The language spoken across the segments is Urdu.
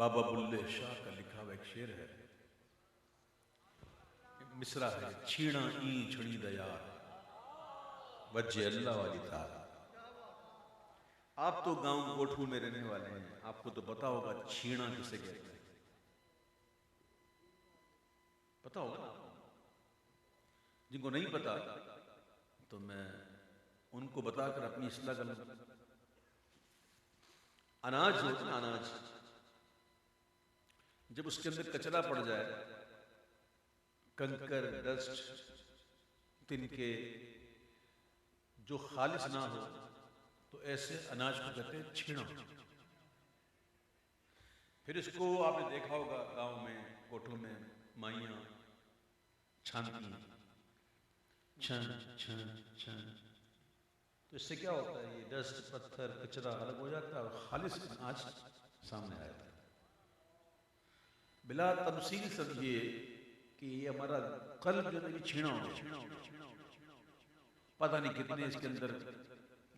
بابا بلے شاہ کا لکھا ہوا ایک شعر ہے، مصرع ہے، چھیڑا این چھڑی دیار وجہ اللہ والی تار۔ آپ تو گاؤں کوٹھو میں رہنے والے ہیں، آپ کو تو پتا ہوگا چھیڑا کسے کہتے ہیں، پتا ہوگا نا؟ جن کو نہیں پتا تو میں ان کو بتا کر اپنی اصلاح کر لوں۔ اناج ہوتا ہے نا، اناج جب اس کے اندر کچرا پڑ جائے، کنکر، ڈسٹ، تنکے، جو خالص نہ ہو، تو ایسے اناج کو کہتے ہیں چھیڑا۔ پھر اس کو آپ نے دیکھا ہوگا گاؤں میں، کوٹھوں میں مائیاں چھانتی ہیں، چھن چھن چھن، تو اس سے کیا ہوتا ہے؟ یہ ڈسٹ، پتھر، کچرا الگ ہو جاتا ہے اور خالص اناج سامنے آیا تھا۔ بلا تمثیل سمجھیے کہ یہ ہمارا قلب جو ہے چھیڑا ہو گیا، پتہ نہیں کتنے اس کے اندر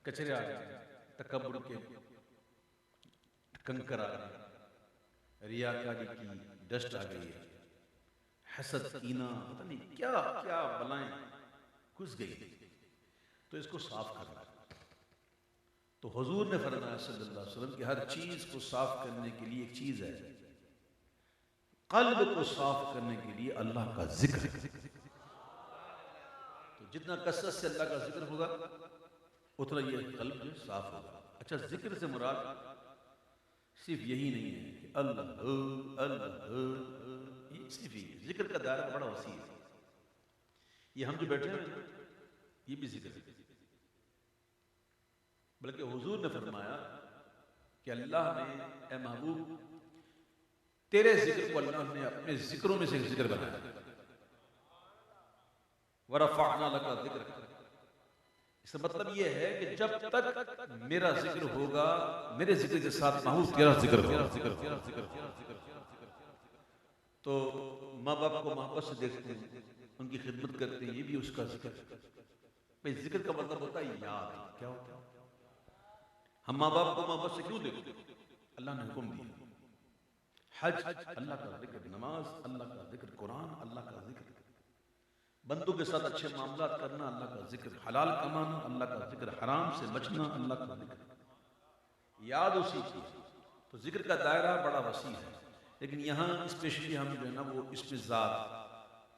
کچرے آ گئے، تکبر کے کنکر آ گئے، ریاکاری کی ڈسٹ آ گئی ہے، حسد، کینہ، پتہ نہیں کیا کیا بلائیں گھس گئی، تو اس کو صاف کرنا ہے۔ تو حضور نے فرمایا صلی اللہ علیہ وسلم کہ ہر چیز کو صاف کرنے کے لیے ایک چیز ہے، قلب کو صاف کرنے کے لیے اللہ کا ذکر۔ تو جتنا کثرت سے اللہ کا ذکر ہوگا اتنا یہ قلب جو صاف ہوگا۔ اچھا، ذکر سے مراد صرف یہی نہیں ہے کہ اللہ اللہ، یہ صرف ہی ذکر کا دائرہ بڑا وسیع ہے۔ یہ ہم جو بیٹھے ہیں یہ بھی ذکر ہے، بلکہ حضور نے فرمایا کہ اللہ نے، اے محبوب، تیرے ذکر کو اللہ نے اپنے ذکروں میں سے ایک ذکر بنایا، وَرَفَعْنَا لَكَ ذِكْرَكَ۔ اس کا مطلب یہ ہے کہ جب تک میرا ذکر ہوگا، میرے ذکر کے ساتھ محبوب تیرا ذکر ہوگا۔ تو ماں باپ کو محبت سے دیکھتے ہیں، ان کی خدمت کرتے ہیں، یہ بھی اس کا ذکر ہے۔ بھئی ذکر کا مطلب ہوتا ہے یاد۔ کیا ہوتا ہے؟ ہم ماں باپ کو محبت سے کیوں دیکھتے ہیں؟ اللہ نے حکم دیا، حج اللہ کا ذکر، نماز اللہ کا ذکر، قرآن اللہ کا ذکر، بندوں کے ساتھ اچھے معاملات کرنا اللہ کا ذکر، حلال کمانا اللہ کا ذکر، حرام سے بچنا اللہ کا ذکر، یاد اسی کی۔ تو ذکر کا دائرہ بڑا وسیع ہے، لیکن یہاں اسپیشلی ہم جو ہے نا وہ اس میں ذات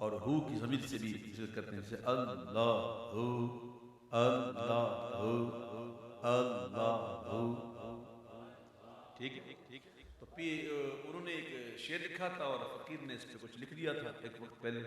اور ہو کی ضمیر سے بھی ذکر کرتے ہیں، جیسے اللہ ہو، اللہ ہو، اللہ ہو، ٹھیک ہے۔ تو پھر انہوں نے ایک شعر لکھا تھا اور فقیر نے اس پہ کچھ لکھ دیا تھا ایک وقت پہلے،